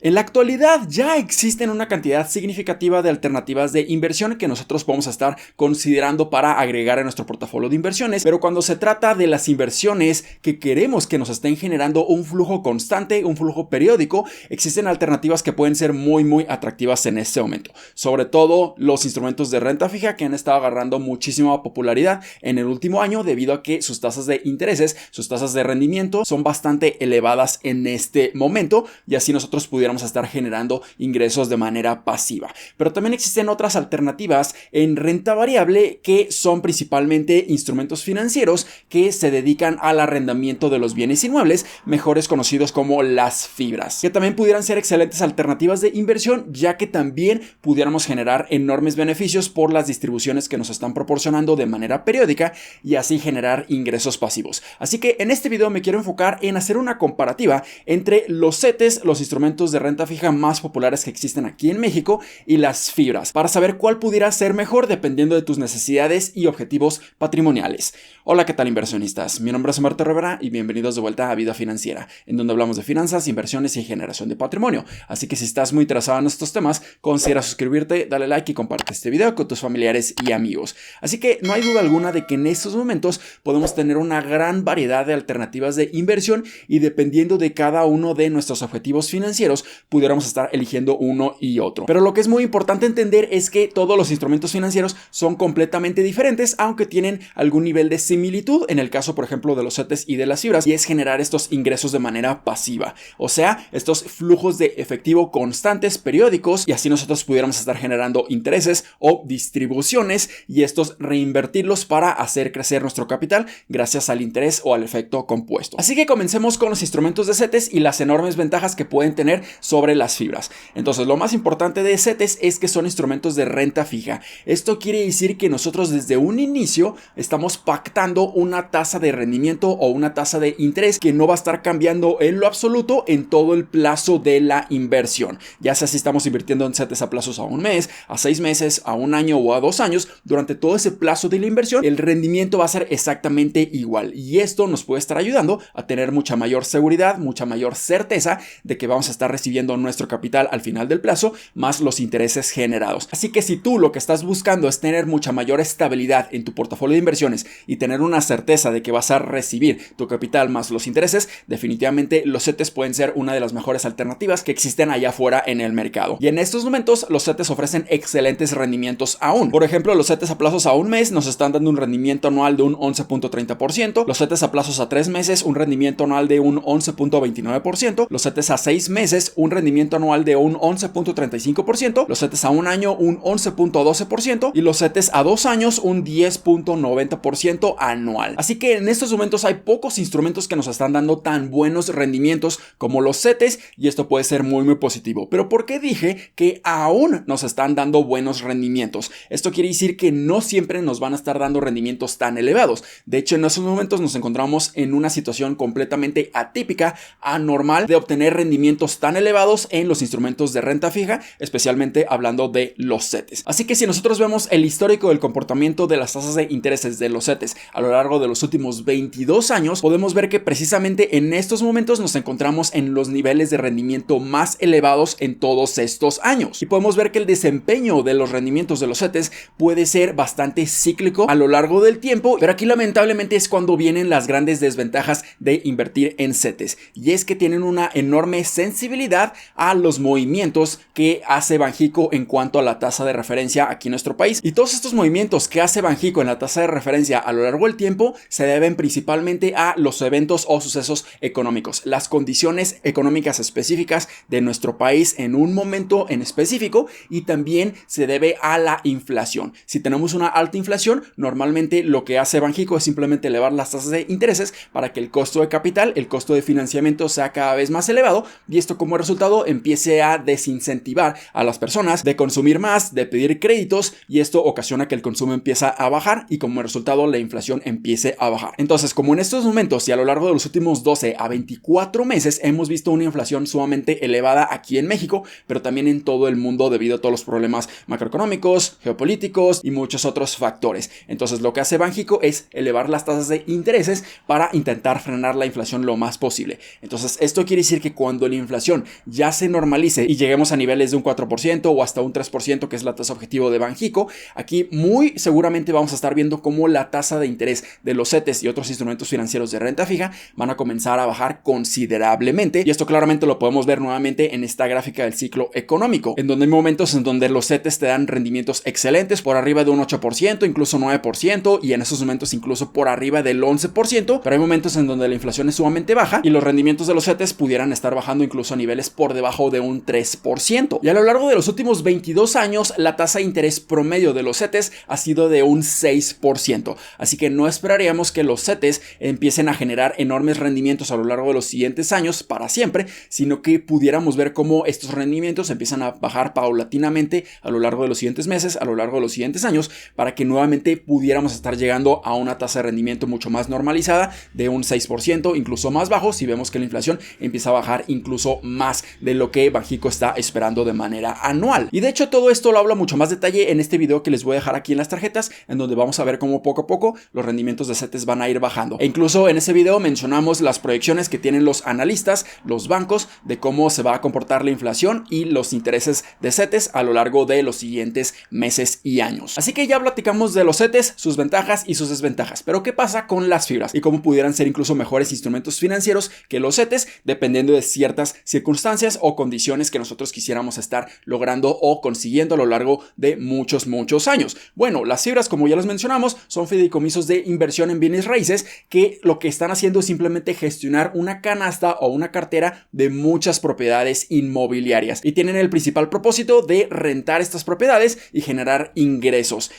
En la actualidad ya existen una cantidad significativa de alternativas de inversión que nosotros podemos estar considerando para agregar a nuestro portafolio de inversiones, pero cuando se trata de las inversiones que queremos que nos estén generando un flujo constante, un flujo periódico, existen alternativas que pueden ser muy atractivas en este momento. Sobre todo los instrumentos de renta fija que han estado agarrando muchísima popularidad en el último año debido a que sus tasas de intereses, sus tasas de rendimiento son bastante elevadas en este momento y así nosotros pudiéramos estar generando ingresos de manera pasiva. Pero también existen otras alternativas en renta variable que son principalmente instrumentos financieros que se dedican al arrendamiento de los bienes inmuebles, mejores conocidos como las fibras, que también pudieran ser excelentes alternativas de inversión, ya que también pudiéramos generar enormes beneficios por las distribuciones que nos están proporcionando de manera periódica y así generar ingresos pasivos. Así que en este video me quiero enfocar en hacer una comparativa entre los CETES, los instrumentos de renta fija más populares que existen aquí en México, y las fibras, para saber cuál pudiera ser mejor dependiendo de tus necesidades y objetivos patrimoniales. Hola, ¿qué tal, inversionistas? Mi nombre es Humberto Rivera y bienvenidos de vuelta a Vida Financiera, en donde hablamos de finanzas, inversiones y generación de patrimonio. Así que si estás muy interesado en estos temas, considera suscribirte, dale like y comparte este video con tus familiares y amigos. Así que no hay duda alguna de que en estos momentos podemos tener una gran variedad de alternativas de inversión y dependiendo de cada uno de nuestros objetivos financieros, pudiéramos estar eligiendo uno y otro. Pero lo que es muy importante entender es que todos los instrumentos financieros son completamente diferentes, aunque tienen algún nivel de similitud en el caso, por ejemplo, de los CETES y de las fibras, y es generar estos ingresos de manera pasiva, o sea, estos flujos de efectivo constantes, periódicos, y así nosotros pudiéramos estar generando intereses o distribuciones y estos reinvertirlos para hacer crecer nuestro capital gracias al interés o al efecto compuesto. Así que comencemos con los instrumentos de CETES y las enormes ventajas que pueden tener sobre las fibras. Entonces, lo más importante de CETES es que son instrumentos de renta fija. Esto quiere decir que nosotros desde un inicio estamos pactando una tasa de rendimiento o una tasa de interés que no va a estar cambiando en lo absoluto en todo el plazo de la inversión. Ya sea si estamos invirtiendo en CETES a plazos a un mes, a 6 meses, a un año o a 2 años, durante todo ese plazo de la inversión, el rendimiento va a ser exactamente igual. Y esto nos puede estar ayudando a tener mucha mayor seguridad, mucha mayor certeza de que vamos a estar recibiendo nuestro capital al final del plazo, más los intereses generados. Así que si tú lo que estás buscando es tener mucha mayor estabilidad en tu portafolio de inversiones y tener una certeza de que vas a recibir tu capital más los intereses, definitivamente los CETES pueden ser una de las mejores alternativas que existen allá afuera en el mercado. Y en estos momentos los CETES ofrecen excelentes rendimientos aún. Por ejemplo, los CETES a plazos a un mes nos están dando un rendimiento anual de un 11.30%, los CETES a plazos a 3 meses un rendimiento anual de un 11.29%, los CETES a 6 meses un rendimiento anual de un 11.35%, los CETES a un año un 11.12% y los CETES a 2 años un 10.90% anual. Así que en estos momentos hay pocos instrumentos que nos están dando tan buenos rendimientos como los CETES y esto puede ser muy positivo. Pero ¿por qué dije que aún nos están dando buenos rendimientos? Esto quiere decir que no siempre nos van a estar dando rendimientos tan elevados. De hecho, en estos momentos nos encontramos en una situación completamente atípica, anormal, de obtener rendimientos tan elevados en los instrumentos de renta fija, especialmente hablando de los CETES. Así que si nosotros vemos el histórico del comportamiento de las tasas de intereses de los CETES a lo largo de los últimos 22 años, podemos ver que precisamente en estos momentos nos encontramos en los niveles de rendimiento más elevados en todos estos años. Y podemos ver que el desempeño de los rendimientos de los CETES puede ser bastante cíclico a lo largo del tiempo, pero aquí lamentablemente es cuando vienen las grandes desventajas de invertir en CETES, y es que tienen una enorme sensibilidad a los movimientos que hace Banxico en cuanto a la tasa de referencia aquí en nuestro país. Y todos estos movimientos que hace Banxico en la tasa de referencia a lo largo del tiempo se deben principalmente a los eventos o sucesos económicos, las condiciones económicas específicas de nuestro país en un momento en específico, y también se debe a la inflación. Si tenemos una alta inflación, normalmente lo que hace Banxico es simplemente elevar las tasas de intereses para que el costo de capital, el costo de financiamiento sea cada vez más elevado, y esto como resultado empiece a desincentivar a las personas de consumir más, de pedir créditos, y esto ocasiona que el consumo empieza a bajar y como resultado la inflación empiece a bajar. Entonces, como en estos momentos y a lo largo de los últimos 12 a 24 meses hemos visto una inflación sumamente elevada aquí en México, pero también en todo el mundo debido a todos los problemas macroeconómicos, geopolíticos y muchos otros factores. Entonces, lo que hace Banxico es elevar las tasas de intereses para intentar frenar la inflación lo más posible. Entonces, esto quiere decir que cuando la inflación ya se normalice y lleguemos a niveles de un 4% o hasta un 3%, que es la tasa objetivo de Banxico, aquí muy seguramente vamos a estar viendo cómo la tasa de interés de los CETES y otros instrumentos financieros de renta fija van a comenzar a bajar considerablemente, y esto claramente lo podemos ver nuevamente en esta gráfica del ciclo económico, en donde hay momentos en donde los CETES te dan rendimientos excelentes por arriba de un 8%, incluso 9%, y en esos momentos incluso por arriba del 11%, pero hay momentos en donde la inflación es sumamente baja y los rendimientos de los CETES pudieran estar bajando incluso a niveles por debajo de un 3%. Y a lo largo de los últimos 22 años, la tasa de interés promedio de los CETES ha sido de un 6%, así que no esperaríamos que los CETES empiecen a generar enormes rendimientos a lo largo de los siguientes años para siempre, sino que pudiéramos ver cómo estos rendimientos empiezan a bajar paulatinamente a lo largo de los siguientes meses, a lo largo de los siguientes años, para que nuevamente pudiéramos estar llegando a una tasa de rendimiento mucho más normalizada de un 6%, incluso más bajo, si vemos que la inflación empieza a bajar incluso más de lo que Banxico está esperando de manera anual. Y de hecho todo esto lo hablo a mucho más detalle en este video que les voy a dejar aquí en las tarjetas, en donde vamos a ver cómo poco a poco los rendimientos de CETES van a ir bajando. E incluso en ese video mencionamos las proyecciones que tienen los analistas, los bancos, de cómo se va a comportar la inflación y los intereses de CETES a lo largo de los siguientes meses y años. Así que ya platicamos de los CETES, sus ventajas y sus desventajas, pero ¿qué pasa con las fibras? Y cómo pudieran ser incluso mejores instrumentos financieros que los CETES, dependiendo de ciertas circunstancias o condiciones que nosotros quisiéramos estar logrando o consiguiendo a lo largo de muchos años. Bueno, las fibras, como ya les mencionamos, son fideicomisos de inversión en bienes raíces que lo que están haciendo es simplemente gestionar una canasta o una cartera de muchas propiedades inmobiliarias, y tienen el principal propósito de rentar estas propiedades y generar ingresos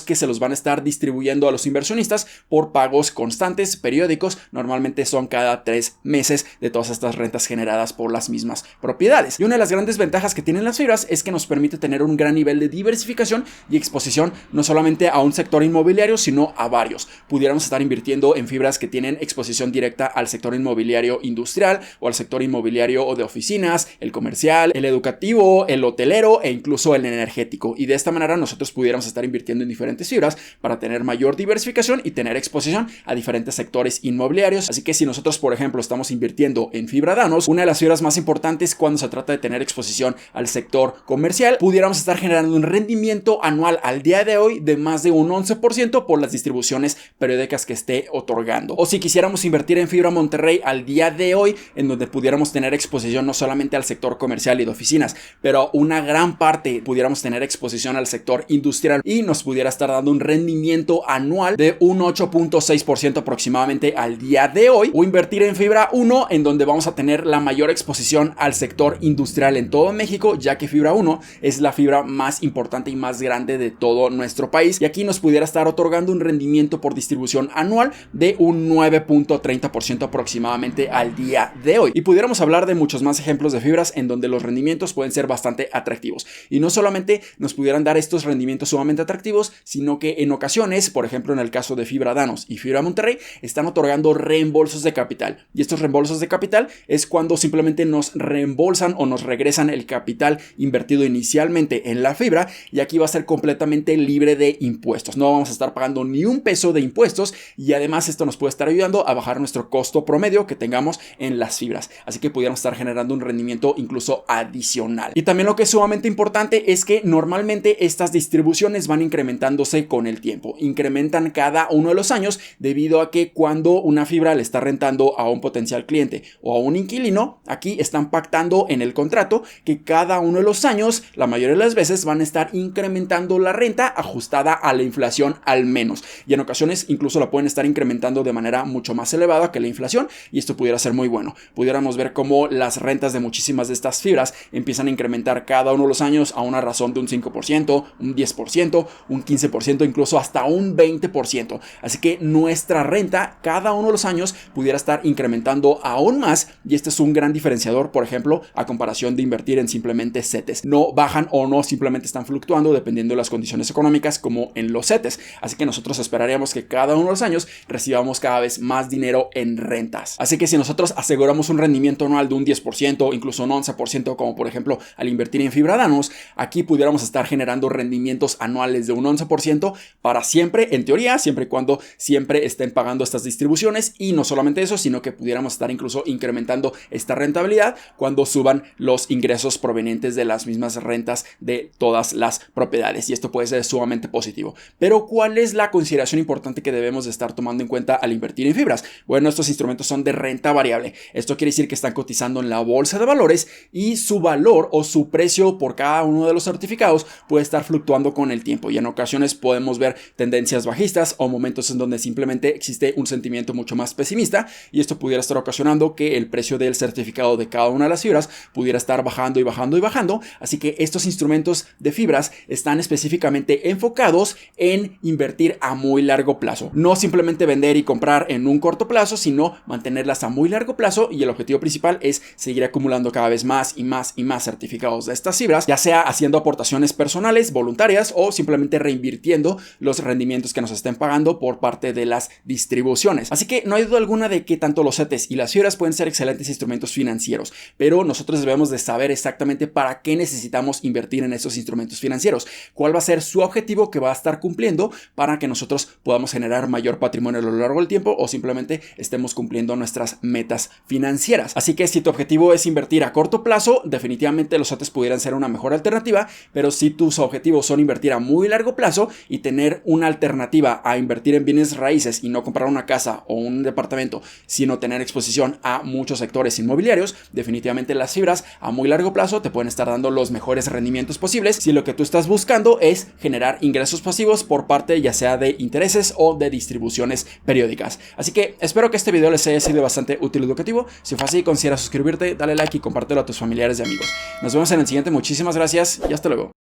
que se los van a estar distribuyendo a los inversionistas por pagos constantes, periódicos, normalmente son cada 3 meses de todas estas rentas generadas por las mismas propiedades. Y una de las grandes ventajas que tienen las fibras es que nos permite tener un gran nivel de diversificación y exposición no solamente a un sector inmobiliario, sino a varios. Pudiéramos estar invirtiendo en fibras que tienen exposición directa al sector inmobiliario industrial o al sector inmobiliario o de oficinas, el comercial, el educativo, el hotelero e incluso el energético. Y de esta manera nosotros pudiéramos estar invirtiendo en diferentes fibras para tener mayor diversificación y tener exposición a diferentes sectores inmobiliarios. Así que si nosotros, por ejemplo, estamos invirtiendo en fibra Danos, una de las fibras más importantes cuando se trata de tener exposición al sector comercial, pudiéramos estar generando un rendimiento anual al día de hoy de más de un 11% por las distribuciones periódicas que esté otorgando. O si quisiéramos invertir en fibra Monterrey al día de hoy, en donde pudiéramos tener exposición no solamente al sector comercial y de oficinas, pero una gran parte pudiéramos tener exposición al sector industrial y nos pudiera estar dando un rendimiento anual de un 8.6% aproximadamente al día de hoy, o invertir en fibra 1, en donde vamos a tener la mayor exposición al sector industrial en todo México, ya que fibra 1 es la fibra más importante y más grande de todo nuestro país, y aquí nos pudiera estar otorgando un rendimiento por distribución anual de un 9.30% aproximadamente al día de hoy. Y pudiéramos hablar de muchos más ejemplos de fibras en donde los rendimientos pueden ser bastante atractivos, y no solamente nos pudieran dar estos rendimientos sumamente atractivos, sino que en ocasiones, por ejemplo en el caso de fibra Danos y fibra Monterrey, están otorgando reembolsos de capital, y estos reembolsos de capital es cuando simplemente nos reembolsan o nos regresan el capital invertido inicialmente en la fibra, y aquí va a ser completamente libre de impuestos. No vamos a estar pagando ni un peso de impuestos, y además esto nos puede estar ayudando a bajar nuestro costo promedio que tengamos en las fibras, así que pudiéramos estar generando un rendimiento incluso adicional. Y también lo que es sumamente importante es que normalmente estas distribuciones van incrementándose con el tiempo, incrementan cada uno de los años, debido a que cuando una fibra le está rentando a un potencial cliente o a un inquilino, aquí están pactando en el contrato que cada uno de los años, la mayoría de las veces, van a estar incrementando la renta ajustada a la inflación al menos, y en ocasiones incluso la pueden estar incrementando de manera mucho más elevada que la inflación, y esto pudiera ser muy bueno. Pudiéramos ver cómo las rentas de muchísimas de estas fibras empiezan a incrementar cada uno de los años a una razón de un 5%, un 10%, un 15%, incluso hasta un 20%. Así que nuestra renta cada uno de los años pudiera estar incrementando aún más, y este es un gran diferenciador, por ejemplo, a comparación de invertir en simplemente CETES. No bajan o no, simplemente están fluctuando dependiendo de las condiciones económicas, como en los CETES. Así que nosotros esperaríamos que cada uno de los años recibamos cada vez más dinero en rentas. Así que si nosotros aseguramos un rendimiento anual de un 10%, incluso un 11%, como por ejemplo al invertir en fibra Danos, aquí pudiéramos estar generando rendimientos anuales de un 11% para siempre, en teoría, siempre y cuando siempre estén pagando estas distribuciones. Y no solamente eso, sino que pudiéramos estar incluso incrementando esta rentabilidad rentabilidad cuando suban los ingresos provenientes de las mismas rentas de todas las propiedades, y esto puede ser sumamente positivo. Pero ¿cuál es la consideración importante que debemos de estar tomando en cuenta al invertir en fibras? Bueno, estos instrumentos son de renta variable. Esto quiere decir que están cotizando en la bolsa de valores y su valor o su precio por cada uno de los certificados puede estar fluctuando con el tiempo, y en ocasiones podemos ver tendencias bajistas o momentos en donde simplemente existe un sentimiento mucho más pesimista, y esto pudiera estar ocasionando que el precio del certificado de cada una de las fibras pudiera estar bajando y bajando y bajando. Así que estos instrumentos de fibras están específicamente enfocados en invertir a muy largo plazo, no simplemente vender y comprar en un corto plazo, sino mantenerlas a muy largo plazo, y el objetivo principal es seguir acumulando cada vez más y más y más certificados de estas fibras, ya sea haciendo aportaciones personales, voluntarias, o simplemente reinvirtiendo los rendimientos que nos estén pagando por parte de las distribuciones. Así que no hay duda alguna de que tanto los CETES y las fibras pueden ser excelentes instrumentos financieros, pero nosotros debemos de saber exactamente para qué necesitamos invertir en estos instrumentos financieros, cuál va a ser su objetivo que va a estar cumpliendo para que nosotros podamos generar mayor patrimonio a lo largo del tiempo, o simplemente estemos cumpliendo nuestras metas financieras. Así que si tu objetivo es invertir a corto plazo, definitivamente los CETES pudieran ser una mejor alternativa, pero si tus objetivos son invertir a muy largo plazo y tener una alternativa a invertir en bienes raíces y no comprar una casa o un departamento, sino tener exposición a muchos sectores inmobiliarios, definitivamente las fibras a muy largo plazo te pueden estar dando los mejores rendimientos posibles si lo que tú estás buscando es generar ingresos pasivos por parte ya sea de intereses o de distribuciones periódicas. Así que espero que este video les haya sido bastante útil y educativo. Si fue así, considera suscribirte, dale like y compártelo a tus familiares y amigos. Nos vemos en el siguiente. Muchísimas gracias y hasta luego.